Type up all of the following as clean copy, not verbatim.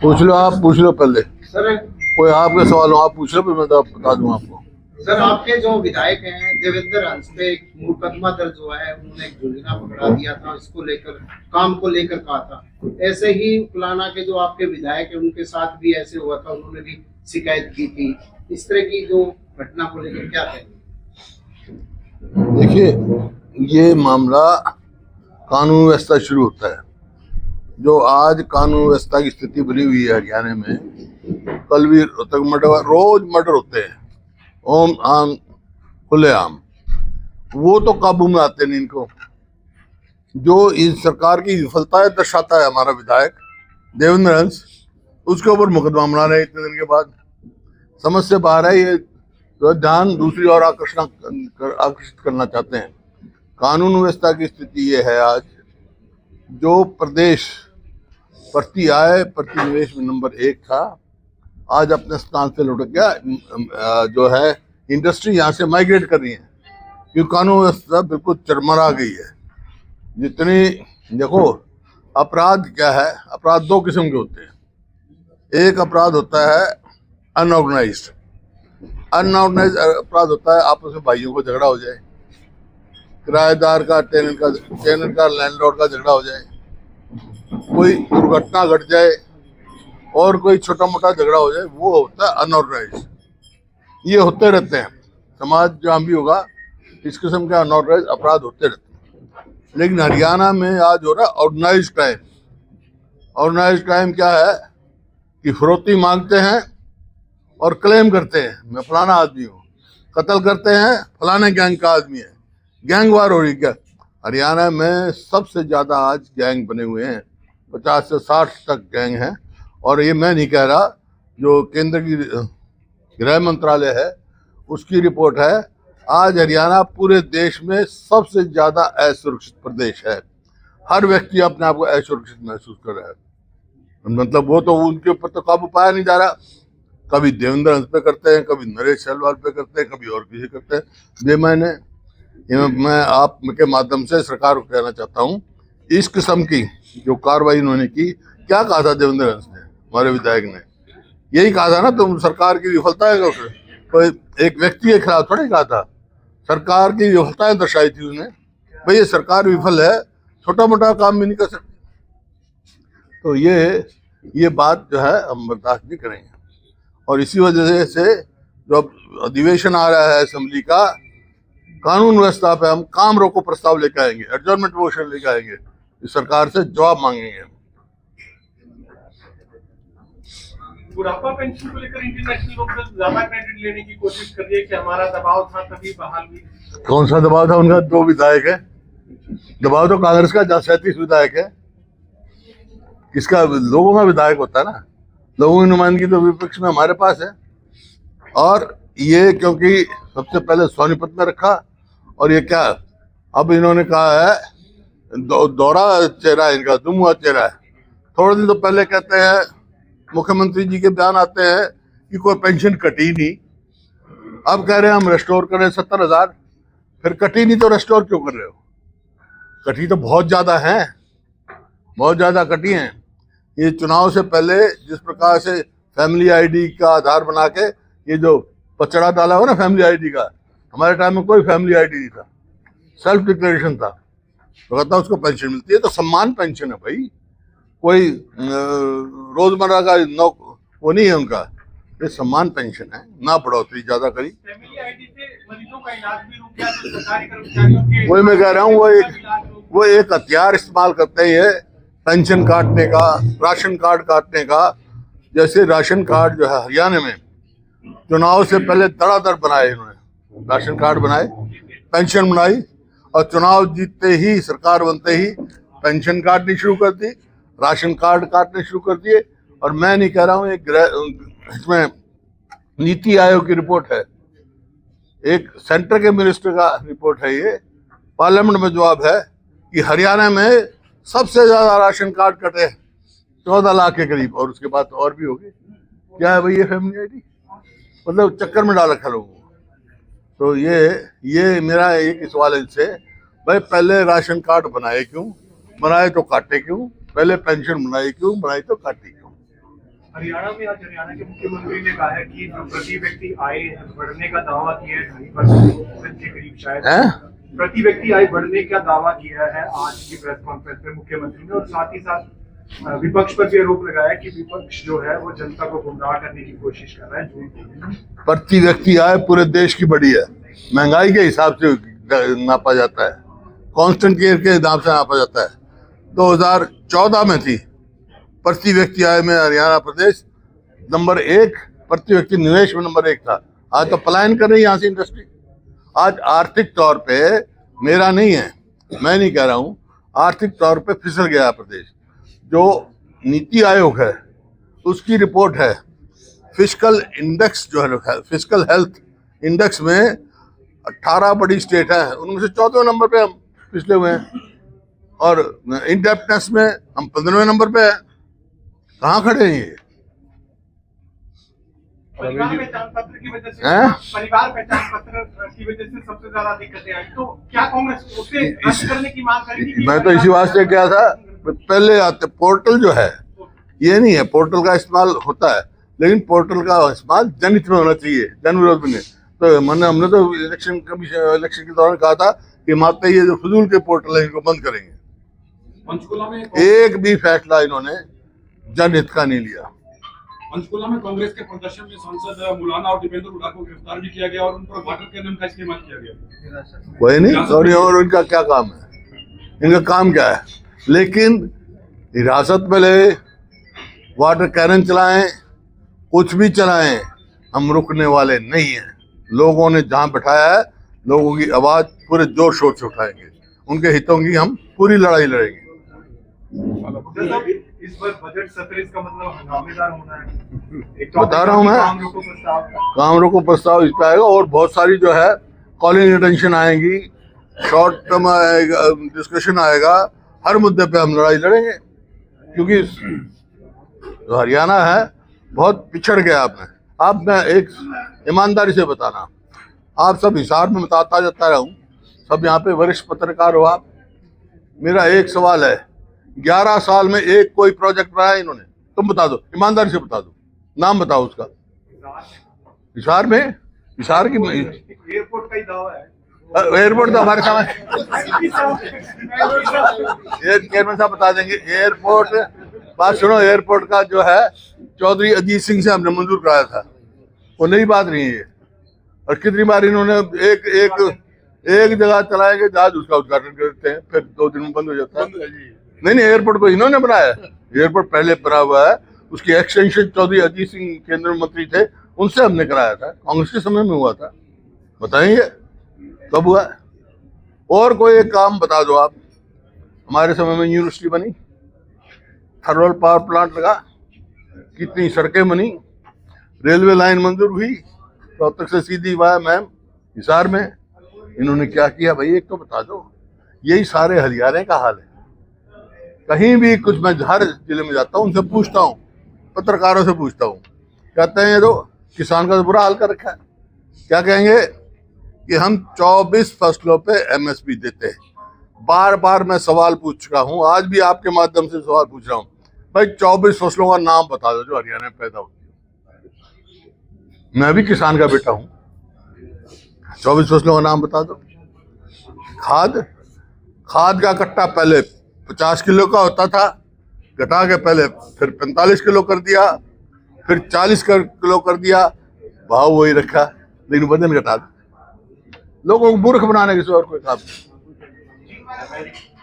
पूछ लो, आप पूछ लो पहले सर। कोई आपके सवाल हो आप पूछ लो, फिर मैं बता दूं आपको। सर, आपके जो विधायक हैं देवेंद्र हंस पे मुकदमा दर्ज हुआ है, उन्होंने एक योजना पकड़ा दिया था, इसको लेकर काम को लेकर कहा था। ऐसे ही फलाना के जो आपके विधायक हैं उनके साथ भी ऐसे हुआ था, उन्होंने भी शिकायत की थी। इस तरह की जो घटना को लेकर क्या कहेंगे? देखिए, ये मामला कानून व्यवस्था शुरू होता है। जो आज कानून व्यवस्था की स्थिति बनी हुई है हरियाणा में, कल भी तक मर्डर, रोज मर्डर होते हैं ओम आम खुलेआम, वो तो काबू में आते नहीं इनको। जो इस सरकार की विफलता है दर्शाता है हमारा विधायक देवेंद्र हंस, उसके ऊपर मुकदमा बना रहे इतने दिन के बाद। समझ से बाहर है ये, तो ध्यान दूसरी ओर आकर्षित करना चाहते हैं। कानून व्यवस्था की स्थिति ये है आज, जो प्रदेश प्रति आय प्रति निवेश में नंबर 1 था, आज अपने स्थान से लुढ़क गया। जो है इंडस्ट्री यहाँ से माइग्रेट कर रही है, क्योंकि कानून व्यवस्था बिल्कुल चरमरा गई है। जितनी देखो, अपराध क्या है, अपराध 2 किस्म के होते हैं। एक अपराध होता है अनऑर्गेनाइज्ड अपराध होता है आपस में भाइयों को झगड़ा हो जाए, किराएदार का टेनेंट का लैंडलॉर्ड का झगड़ा हो जाए, कोई दुर्घटना घट जाए और कोई छोटा मोटा झगड़ा हो जाए, वो होता है अनऑर्गेनाइज्ड। ये होते रहते हैं, समाज जहाँ भी होगा इस किस्म के अनऑर्गेनाइज्ड अपराध होते रहते हैं। लेकिन हरियाणा में आज हो रहा है ऑर्गेनाइज्ड क्राइम। ऑर्गेनाइज्ड क्राइम क्या है कि फिरौती मांगते हैं और क्लेम करते हैं मैं फलाना आदमी हूँ, कत्ल करते हैं फलाने गैंग का आदमी है, गैंग वार हो रही क्या। हरियाणा में सबसे ज्यादा आज गैंग बने हुए हैं, 50 से 60 तक गैंग हैं। और ये मैं नहीं कह रहा, जो केंद्र की गृह मंत्रालय है उसकी रिपोर्ट है। आज हरियाणा पूरे देश में सबसे ज्यादा असुरक्षित प्रदेश है। हर व्यक्ति अपने आप को असुरक्षित महसूस कर रहा है। मतलब वो तो उनके ऊपर तो काबू पाया नहीं जा रहा। कभी देवेंद्र हंस पे करते हैं, कभी नरेश शैलवाल पे करते हैं, कभी और किसी करते हैं। मैं आपके माध्यम से सरकार को कहना चाहता हूँ, इस किस्म की जो कार्रवाई इन्होंने की, क्या कहा था देवेंद्र हंस ने, हमारे विधायक ने यही कहा था ना, तुम सरकार की विफलता है। कोई एक व्यक्ति के खिलाफ थोड़ी कहा था, सरकार की विफलताएं दर्शाई थी उसने। भाई ये सरकार विफल है, छोटा मोटा काम भी नहीं कर सकती। तो ये बात जो है हम बर्दाश्त नहीं करेंगे। और इसी वजह से जो अधिवेशन आ रहा है असेंबली का, कानून व्यवस्था पे हम काम रोको प्रस्ताव लेकर आएंगे, एडजर्नमेंट मोशन लेकर आएंगे, इस सरकार से जवाब मांगेंगे। बुढ़ापा पेंशन को लेकर इंटरनेशनल लोग ज्यादा क्रेडिट लेने की कोशिश कर रही है कि हमारा दबाव था तभी बहाल हुई। कौन सा दबाव था उनका? 2 विधायक है। दबाव तो कांग्रेस का 37 विधायक है। किसका? लोगों का विधायक होता है ना, लोगों की नुमाइंदगी तो विपक्ष में हमारे पास है। और ये क्योंकि सबसे पहले सोनीपत में रखा, और ये क्या अब इन्होंने कहा है दौरा चेहरा है इनका, दुम हुआ चेहरा है। थोड़े दिन तो पहले कहते हैं, मुख्यमंत्री जी के बयान आते हैं कि कोई पेंशन कटी नहीं, अब कह रहे हैं हम रेस्टोर करें 70,000। फिर कटी नहीं तो रेस्टोर क्यों कर रहे हो? कटी तो बहुत ज्यादा है, बहुत ज्यादा कटी हैं। ये चुनाव से पहले जिस प्रकार से फैमिली आईडी का आधार बना के ये जो पचड़ा डाला हो ना फैमिली आईडी का, हमारे टाइम में कोई फैमिली आईडी नहीं था, सेल्फ डिक्लेरेशन था। तो कहता उसको पेंशन मिलती है, तो सम्मान पेंशन है भाई, कोई रोजमर्रा का वो नहीं है उनका, ये सम्मान पेंशन है, ना बढ़ोतरी ज्यादा करी। फैमिली आईडी से मरीजों का इलाज भी रुक गया, तो सरकारी कर्मचारियों के वही मैं कह रहा हूँ, वो एक हथियार इस्तेमाल करते हैं ये पेंशन काटने का, राशन कार्ड काटने का। जैसे राशन कार्ड जो है हरियाणा में चुनाव से पहले धड़ाधड़ बनाए इन्होंने, राशन कार्ड बनाए, पेंशन बनाई, और चुनाव जीतते ही, सरकार बनते ही पेंशन काटनी शुरू कर दी, राशन कार्ड काटने शुरू कर दिए। और मैं नहीं कह रहा हूँ, इसमें नीति आयोग की रिपोर्ट है, एक सेंटर के मिनिस्टर का रिपोर्ट है, ये पार्लियामेंट में जवाब है कि हरियाणा में सबसे ज्यादा राशन कार्ड कटे 14 लाख के करीब, और उसके बाद तो और भी होगी। क्या है भाई ये फैमिली आईडी? मतलब चक्कर में डाल रखा लोगों को। तो ये मेरा एक सवाल है इनसे, भाई पहले राशन कार्ड बनाए क्यों, बनाए तो काटे क्यों, पहले पेंशन बनाई क्यों, बनाई तो काटी क्यों। हरियाणा में आज हरियाणा के मुख्यमंत्री ने कहा है कि जो प्रति व्यक्ति आय बढ़ने का दावा किया है 2.5% के करीब शायद प्रति व्यक्ति आय बढ़ने का दावा किया है आज की प्रेस कॉन्फ्रेंस में मुख्यमंत्री ने, और साथ ही साथ विपक्ष पर भी आरोप लगाया कि विपक्ष जो है वो जनता को गुमराह करने की कोशिश कर रहा है। प्रति व्यक्ति आय पूरे देश की बड़ी है, महंगाई के हिसाब से नापा जाता है, कांस्टेंट केयर के हिसाब से नापा जाता है। 2014 में थी प्रति व्यक्ति आय में हरियाणा प्रदेश नंबर 1, प्रति व्यक्ति निवेश में नंबर 1 था। आज तो पलायन कर रही है यहाँ से इंडस्ट्री। आज आर्थिक तौर पे मेरा नहीं है, मैं नहीं कह रहा हूँ, आर्थिक तौर पे फिसल गया प्रदेश। जो नीति आयोग है उसकी रिपोर्ट है, फिस्कल इंडेक्स जो है, फिस्कल हेल्थ इंडेक्स में 18 बड़ी स्टेट है, उनमें से 14वें नंबर पे हम पिछले हुए हैं, और इंडेप्टनेस में हम 15वें नंबर पे हैं। कहाँ खड़े हैं ये? परिवार पहचान पत्र की वजह से, हैं? परिवार पहचान पत्र की वजह से सबसे ज्यादा दिक्कतें आई, तो क्या कांग्रेस उसे रद्द करने की मांग करेगी? मैं तो इसी वास्ते क्या था, पहले आते पोर्टल जो है, ये नहीं है पोर्टल का इस्तेमाल होता है, लेकिन पोर्टल का इस्तेमाल जनहित में होना चाहिए, जन विरोध में नहीं। तो हमने तो इलेक्शन के दौरान कहा था कि मात्र ये जो फजूल के पोर्टल है इनको बंद करेंगे। पंचकुला में एक भी फैसला इन्होंने जनहित का नहीं लिया। पंचकुला में कांग्रेस के प्रदर्शन में सांसद मौलाना और दीपेंद्र हुड्डा को गिरफ्तार भी किया गया और उन पर वाटर कैनन का इस्तेमाल किया गया। वही नहीं, और इनका क्या काम है, इनका काम क्या है? लेकिन हिरासत में ले, वाटर कैनन चलाएं, कुछ भी चलाएं, हम रुकने वाले नहीं हैं। लोगों ने जहां बैठाया है, लोगों की आवाज पूरे जोर शोर से उठाएंगे, उनके हितों की हम पूरी लड़ाई लड़ेंगे। इस बार बजट सत्र इसका मतलब हंगामेदार होना है। एक बता रहा हूं मैं, काम रोको प्रस्ताव इस पे आएगा, और बहुत सारी जो है कॉलिंग अटेंशन आएंगी, शॉर्ट टर्म डिस्कशन आएगा, हर मुद्दे पे हम लड़ाई लड़ेंगे। क्योंकि जो हरियाणा है बहुत पिछड़ गया आप मैं एक ईमानदारी से बताना, आप सब हिसार में बताता जाता रहा हूँ, सब यहाँ पे वरिष्ठ पत्रकार हो आप। मेरा एक सवाल है, 11 साल में एक कोई प्रोजेक्ट बनाया इन्होंने? तुम बता दो, ईमानदारी से बता दो, नाम बताओ उसका। हिसार में, हिसार की एयरपोर्ट का ही दावा है। एयरपोर्ट तो हमारे सामने, चेयरमैन साहब बता देंगे। एयरपोर्ट, बात सुनो, एयरपोर्ट का जो है चौधरी अजीत सिंह से हमने मंजूर कराया था, वो नई बात नहीं है। और कितनी बार इन्होंने एक जगह चलाएंगे जहाज, उसका उद्घाटन करते हैं, फिर 2 दिन में बंद हो जाता है। नहीं, एयरपोर्ट को इन्होंने बनाया, एयरपोर्ट पहले बना हुआ है, उसकी एक्सटेंशन चौधरी अजीत सिंह केंद्रीय मंत्री थे, उनसे हमने कराया था, कांग्रेस के समय में हुआ था। बताएंगे कब हुआ? और कोई एक काम बता दो आप, हमारे समय में यूनिवर्सिटी बनी, थर्मल पावर प्लांट लगा, कितनी सड़कें बनी, रेलवे लाइन मंजूर हुई, तो अब तक से सीधी वाया मैम हिसार में। इन्होंने क्या किया भाई, एक तो बता दो। यही सारे हरियाणा का हाल है। कहीं भी कुछ, मैं हर जिले में जाता हूँ, उनसे पूछता हूँ, पत्रकारों से पूछता हूँ, कहते हैं ये तो किसान का तो बुरा हाल कर रखा है। क्या कहेंगे कि हम 24 फसलों पे MSP देते हैं। बार बार मैं सवाल पूछ चुका हूँ, आज भी आपके माध्यम से सवाल पूछ रहा हूँ, भाई 24 फसलों का नाम बता दो जो हरियाणा में पैदा होती है। मैं भी किसान का बेटा हूँ, 24 फसलों का नाम बता दो। खाद का कट्टा पहले 50 किलो का होता था, घटा के पहले फिर 45 किलो कर दिया, फिर 40 किलो कर दिया, भाव वही रखा, लेकिन वजन घटा दिया। लोगों को मूर्ख बनाने के सिवा और कोई काम नहीं।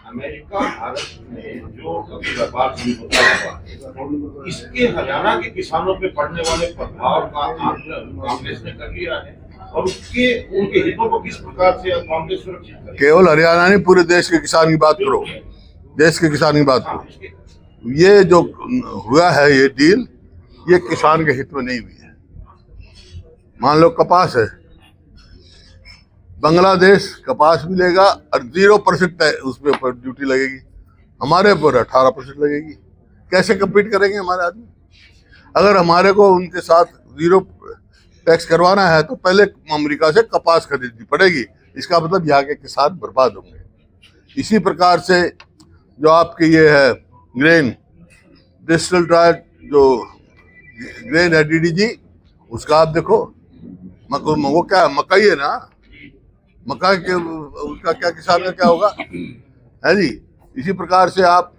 अमेरिका भारत में जो व्यापार समझौता हुआ, इसके हरियाणा के किसानों पे पड़ने वाले प्रभाव का आकलन कांग्रेस ने कर लिया है, और उनके हितों को किस प्रकार से कांग्रेस सुरक्षित करे? केवल हरियाणा नहीं, पूरे देश के किसान की बात करो, देश के किसान की बात करो। ये जो हुआ है ये डील, ये किसान के हित में नहीं हुई है। मान लो कपास है, बांग्लादेश कपास मिलेगा और 0% उसके ऊपर ड्यूटी लगेगी, हमारे ऊपर 18% लगेगी। कैसे कम्पीट करेंगे हमारे आदमी? अगर हमारे को उनके साथ 0 टैक्स करवाना है तो पहले अमेरिका से कपास खरीदनी पड़ेगी। इसका मतलब यहाँ के किसान बर्बाद होंगे। इसी प्रकार से जो आपके ये है ग्रेन डिजिटल ड्रायर, जो ग्रेन है DDG, उसका आप देखो वो क्या मकई है ना, मकई के उसका क्या किसान का क्या होगा, है जी। इसी प्रकार से आप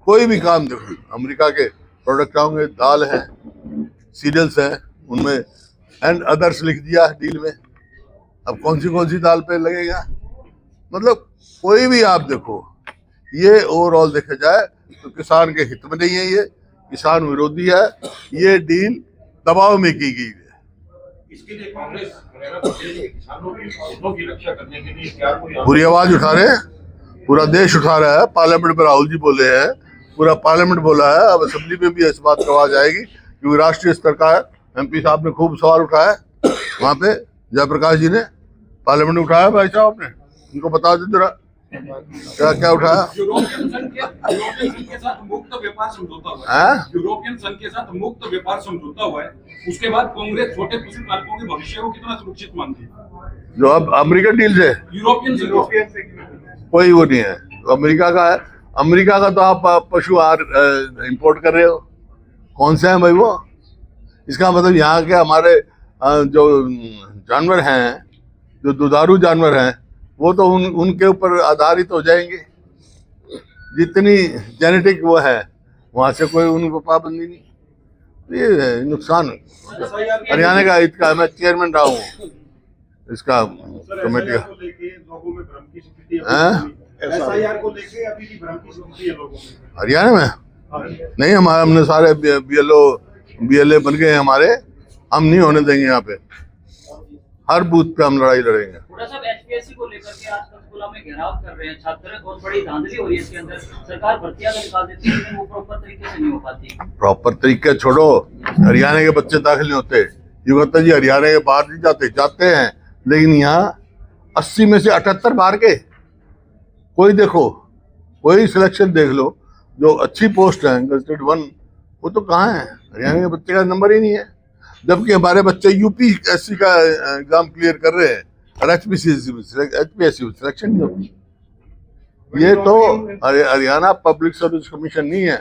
कोई भी काम देखो, अमेरिका के प्रोडक्ट होंगे, दाल है, सीरियल्स हैं, उनमें एंड अदर्स लिख दिया डील में। अब कौन सी दाल पे लगेगा, मतलब कोई भी आप देखो, ये ओवरऑल देखा जाए तो किसान के हित में नहीं है, ये किसान विरोधी है, ये डील दबाव में की गई है। इसके लिए कांग्रेस हरियाणा प्रदेश के किसानों के हितों की रक्षा करने के लिए क्या कोई पूरी आवाज उठा रहे हैं, पूरा देश उठा रहा है। पार्लियामेंट में राहुल जी बोले हैं, पूरा पार्लियामेंट बोला है, अब असेंबली में भी इस बात की आवाज आएगी, क्योंकि राष्ट्रीय स्तर का है। MP साहब ने खूब सवाल उठाया वहां पे, जयप्रकाश जी ने पार्लियामेंट में उठाया। भाई साहब ने उनको बता दो जरा क्या क्या उठाया। यूरोपियन संघ के साथ मुक्त व्यापार समझौता हुआ हैं? है। यूरोपियन संघ के साथ मुक्त व्यापार समझौता हुआ है। उसके बाद कांग्रेस छोटे पशुपालकों के भविष्य को कितना सुरक्षित मानती है? जो अब अमेरिकन डील से यूरोपियन यूरोपियन कोई वो नहीं है, अमेरिका का है। अमेरिका का तो आप पशु आहार इंपोर्ट कर रहे हो, कौन से हैं भाई वो? इसका मतलब यहाँ के हमारे जो जानवर हैं, जो दुधारू जानवर हैं, वो तो उनके ऊपर आधारित हो जाएंगे। जितनी जेनेटिक वो है वहाँ से कोई उनको पाबंदी नहीं। ये नुकसान हरियाणा का हित का, मैं चेयरमैन रहा हूँ इसका कमेटी का। लोगों में भ्रम की स्थिति हैं? SIR को लेके अभी भी भ्रम की स्थिति है लोगों में। हरियाणा में नहीं, हमने सारे BLA बन गए हैं हमारे, हम नहीं होने देंगे यहाँ पे। हर बूथ पे हम लड़ाई लड़ेंगे। थोड़ा सा HPSC को लेकर के आज पंचकुला में घेराव कर रहे हैं छात्र, और बड़ी धांधली हो रही है इसके अंदर। सरकार भर्तियां तो निकाल देती है, लेकिन वो प्रॉपर तरीके से नहीं हो पाती। प्रॉपर तरीके छोड़ो, हरियाणा के बच्चे दाखिल नहीं होते। युवता जी हरियाणा के बाहर नहीं जाते हैं, लेकिन यहाँ 80 में से 78 बाहर के। कोई देखो, कोई सिलेक्शन देख लो, जो अच्छी पोस्ट है गजटेड 1, वो तो कहाँ है? हरियाणा के बच्चे का नंबर ही नहीं है। जबकि हमारे बच्चे UPSC का एग्जाम क्लियर कर रहे हैं और HPSC में सिलेक्शन नहीं होती। ये तो हरियाणा पब्लिक सर्विस कमीशन नहीं है,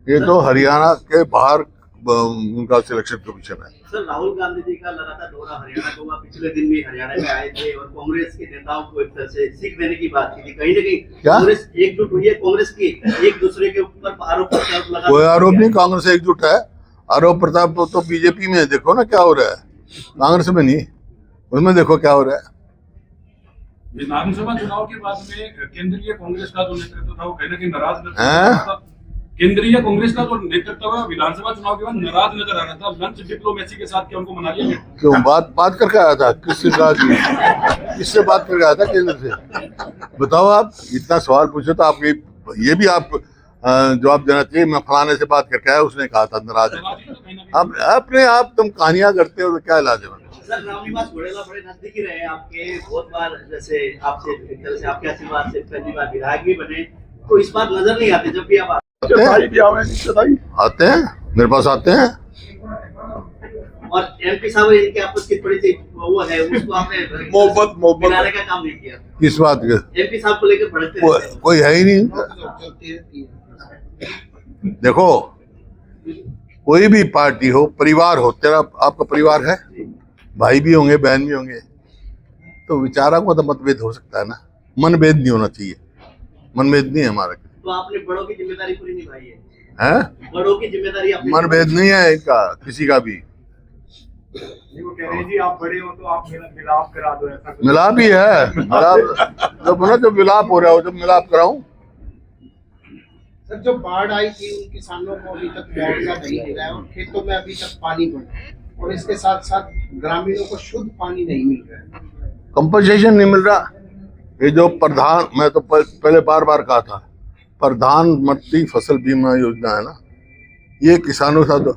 ये तो हरियाणा के बाहर उनका सिलेक्शन कमीशन है। सर, राहुल गांधी जी का लगातार दौरा हरियाणा का हुआ, पिछले दिन भी हरियाणा में आए थे और कांग्रेस के नेताओं को एक तरह से सीख देने की बात की थी। कहीं ना कहीं कांग्रेस एकजुट हुई है, कांग्रेस की एक दूसरे के ऊपर आरोप प्रत्यारोप लगा। कोई आरोप नहीं, कांग्रेस एकजुट है। आरोप प्रताप तो BJP में है, देखो ना क्या हो रहा है, कांग्रेस में नहीं, उसमें देखो क्या हो रहा है। विधानसभा चुनाव के बाद में केंद्रीय कांग्रेस का जो नेतृत्व था वो कहीं ना कहीं नाराज नजर हैं? आ रहा था। केंद्रीय कांग्रेस का जो नेतृत्व है विधानसभा चुनाव के बाद नाराज नजर आ रहा था। लंच डिप्लोमेसी के साथ क्या उनको मना लिया गया? क्यों बात करके आया था? किससे बात करके आया था केंद्र से? बताओ आप, इतना सवाल पूछो तो आप ये भी आप जवाब देना चाहिए। मैं फलाने से बात करके आया, उसने कहा था नाराज है। अब अपने आप तुम कहानियां करते हो तो क्या इलाज है? सर, रामनिवास घोड़ेला बड़े नजदीकी रहे आपके, बहुत बार जैसे आपसे एक तरह से आपके आशीर्वाद से पहली बार विधायक भी बने, तो इस बार नजर नहीं आते। जब भी आप आते हैं मेरे पास आते हैं। और MP साहब इनके आपस की थोड़ी सी वो है, उसको आपने मोहब्बत मिलाने का काम नहीं किया। किस बात के? MP साहब को लेकर भड़कते रहते हैं। कोई है ही नहीं। देखो, कोई भी पार्टी हो, परिवार हो, तेरा आपका परिवार है, भाई भी होंगे, बहन भी होंगे, तो विचारों का तो मतभेद हो सकता है ना, मनभेद नहीं होना चाहिए। मनभेद नहीं है हमारा। तो आपने बड़ों की जिम्मेदारी पूरी निभाई है, हैं? बड़ों की जिम्मेदारी आपने मनभेद नहीं है इनका किसी का भी। वो कह रहे हैं जी आप बड़े हो तो आप मेरा मिलाप करा दो, ऐसा कुछ। मिलाप ही है, मिलाप जब बोला जब मिलाप हो रहा हो, जब मिलाप कराऊं। सर, जो बाढ़ आई थी उन किसानों को अभी तक मुआवजा नहीं मिला है और खेतों में अभी तक पानी बढ़ा है, और इसके साथ साथ ग्रामीणों को शुद्ध पानी नहीं मिल रहा है। कंपनसेशन नहीं मिल रहा। ये जो प्रधान, मैं तो पहले बार कहा था, प्रधानमंत्री फसल बीमा योजना है ना, ये किसानों के साथ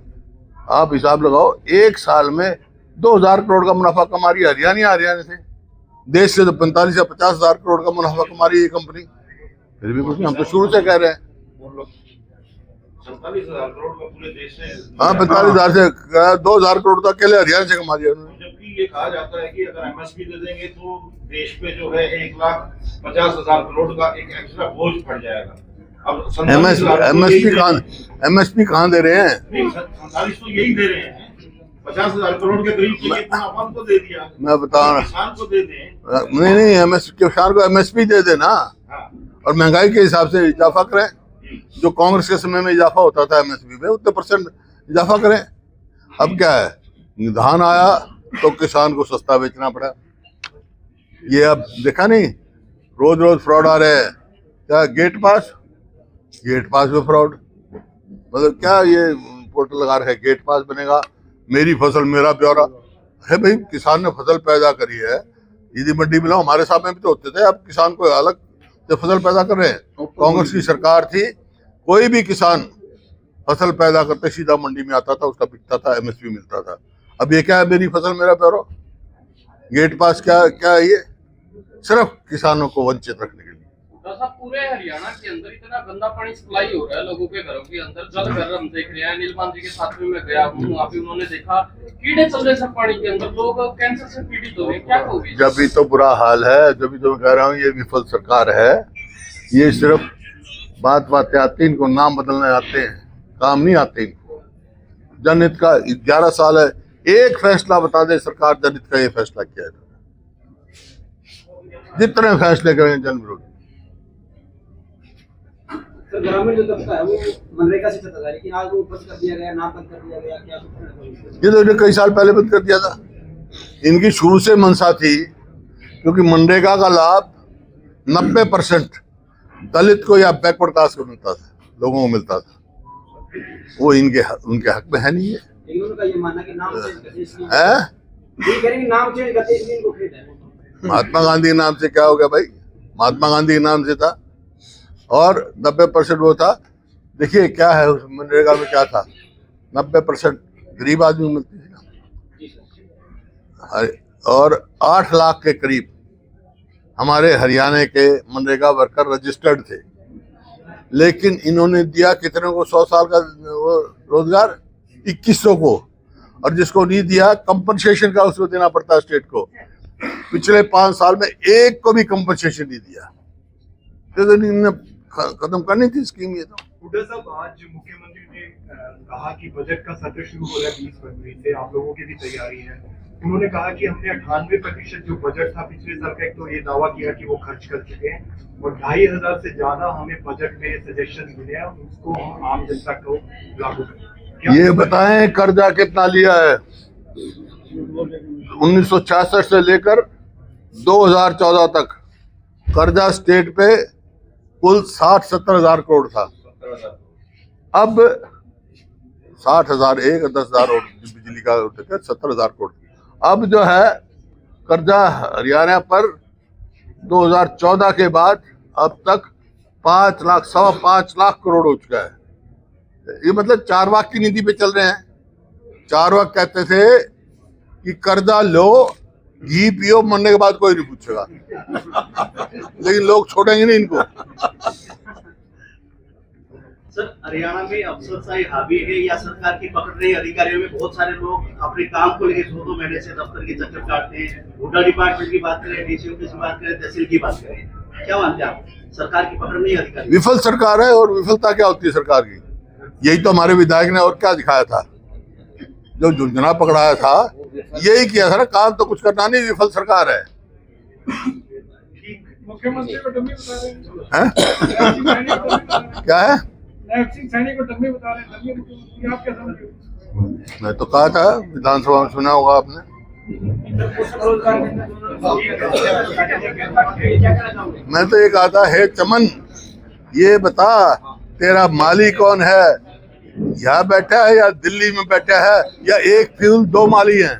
आप हिसाब लगाओ, एक साल में 2000 करोड़ का मुनाफा कमा रही है हरियाणा से। देश से तो 45 या 50,000 करोड़ का मुनाफा कमा रही है ये कंपनी। फिर भी कुछ नहीं, हम तो शुरू से कह रहे हैं। 47,000 करोड़ का पूरे देश ने, हाँ 45,000 से 2,000 करोड़ तो अकेले हरियाणा से कमा दिया उन्होंने। जबकि ये कहा जाता है कि अगर एमएसपी दे देंगे तो देश पे जो है 1,50,000 करोड़ का एक एक्स्ट्रा बोझ पड़ जाएगा। अब एमएसपी कहाँ दे रहे हैं? 47 तो यही दे रहे हैं, 50,000 करोड़ के करीब तो इतना अपन को दे दिया। मैं बता रहा किसान को दे दें। नहीं एमएसपी किसान को एमएसपी दे देना हाँ। और महंगाई के हिसाब से इजाफा करें। जो कांग्रेस के समय में इजाफा होता था एमएसपी में उतने परसेंट इजाफा करें। अब क्या है, धान आया तो किसान को सस्ता बेचना पड़ा। ये अब देखा नहीं, रोज रोज फ्रॉड आ रहे हैं। क्या गेट पास में फ्रॉड, मतलब क्या ये पोर्टल लगा रहे हैं गेट पास बनेगा, मेरी फसल मेरा ब्यौरा। है भाई, किसान ने फसल पैदा करी है, यदि मंडी में लाओ, हमारे साथ में भी तो होते थे। अब किसान को अलग से फसल पैदा कर रहे हैं। कांग्रेस की सरकार थी, कोई भी किसान फसल पैदा करते सीधा मंडी में आता था, उसका बिकता था, एमएसपी मिलता था। अब ये क्या है, मेरी फसल मेरा ब्यौरा, गेट पास क्या है? ये सिर्फ किसानों को वंचित रखने के लिए। साहब पूरे हरियाणा के अंदर इतना गंदा पानी सप्लाई हो रहा है लोगों के घरों के अंदर, जल घर हम देख रहे हैं। नीलमान जी के साथ में मैं गया हूँ, वहाँ पे उन्होंने देखा कीड़े चल रहे सब पानी के अंदर, लोग कैंसर से पीड़ित हो रहे हैं। क्या कहोगे? जब भी तो बुरा हाल है, जब भी तो मैं कह रहा हूँ ये विफल सरकार है। ये सिर्फ बातें आती, इनको नाम बदलने आते हैं, काम नहीं आते इनको। जनहित का 11 साल है, एक फैसला बता दे सरकार जनहित का ये फैसला किया है। जितने फैसले करें जन विरोधी। सर ग्रामीण जो तबका है वो मनरेगा से चलता था, लेकिन आज वो बंद कर दिया गया, नाम बंद कर दिया गया। क्या ये तो कई साल पहले बंद कर दिया था। इनकी शुरू से मंशा थी, क्योंकि मनरेगा का लाभ 90% दलित को या बैकवर्ड कास्ट को मिलता था, लोगों को मिलता था। वो उनके हक में है नहीं है। उनका ये मानना कि नाम चेंज करते इसलिए है, ये कह रहे हैं कि नाम चेंज करते इसलिए इनको खेद है। महात्मा गांधी के नाम से क्या हो गया भाई? महात्मा गांधी के नाम से था और 90% वो था। देखिए क्या है उस मनरेगा में, क्या था, 90% गरीब आदमी को मिलती थी और 8 लाख के करीब हमारे हरियाणा के मनरेगा वर्कर रजिस्टर्ड थे। लेकिन इन्होंने दिया कितने को 100 साल का वो रोजगार? 2100 को। और जिसको नहीं दिया कंपनसेशन का उसको देना पड़ता है स्टेट को। पिछले 5 साल में एक को भी कंपनसेशन नहीं दिया। तो इन्होंने खत्म करनी थी स्कीम। ये तो हुड्डा साहब, आज मुख्यमंत्री ने कहा कि बजट का सत्र शुरू हो रहा है 20 फरवरी से, आप लोगों की भी तैयारी है। उन्होंने कहा कि हमने 98% जो बजट था पिछले साल का, एक तो ये दावा किया कि वो खर्च कर चुके हैं और 2,500 से ज्यादा हमें बजट में सजेशन मिले हैं, उसको हम आम जनता को लागू करें। ये बताएं कर्जा कितना लिया है? 1966 से लेकर 2014 तक कर्जा स्टेट पे कुल 60-70 हजार करोड़ था। अब 60,000 एक 10,000 और बिजली का 70,000 करोड़। अब जो है कर्जा हरियाणा पर 2014 के बाद अब तक 5 लाख करोड़ हो चुका है। ये मतलब चारवाक की नीति पे चल रहे हैं। चारवाक कहते थे कि कर्जा लो, घी पियो, मरने के बाद कोई नहीं पूछेगा। लेकिन लोग छोड़ेंगे नहीं इनको। सर हरियाणा में अफसरशाही हावी है या सरकार की पकड़ रही अधिकारियों में बहुत सारे लोग अपने काम को लेकर 2-2 महीने से दफ्तर के चक्कर काटते हैं। हुड्डा डिपार्टमेंट की बात करें, डीसी ऑफिस की बात करें, तहसील की बात करें, क्या मानते हैं आप? सरकार की पकड़ नहीं अधिकारी? विफल सरकार है। और विफलता क्या होती है सरकार की? यही तो हमारे विधायक ने और क्या दिखाया था, जो झुंझुना पकड़ाया था, यही किया था ना। काम तो कुछ करना नहीं, विफल सरकार है। मुख्यमंत्री को डमी बता रहे हैं, क्या है? नायब सिंह सैनी को डमी बता रहे हैं, डमी मुख्यमंत्री, आप क्या समझ रहे हो? मैं तो कहा था, विधानसभा में सुना होगा आपने। मैं तो ये कहा था, हे चमन ये बता तेरा माली कौन है? यहाँ बैठा है या दिल्ली में बैठा है, या एक फ्यूल 2 माली हैं?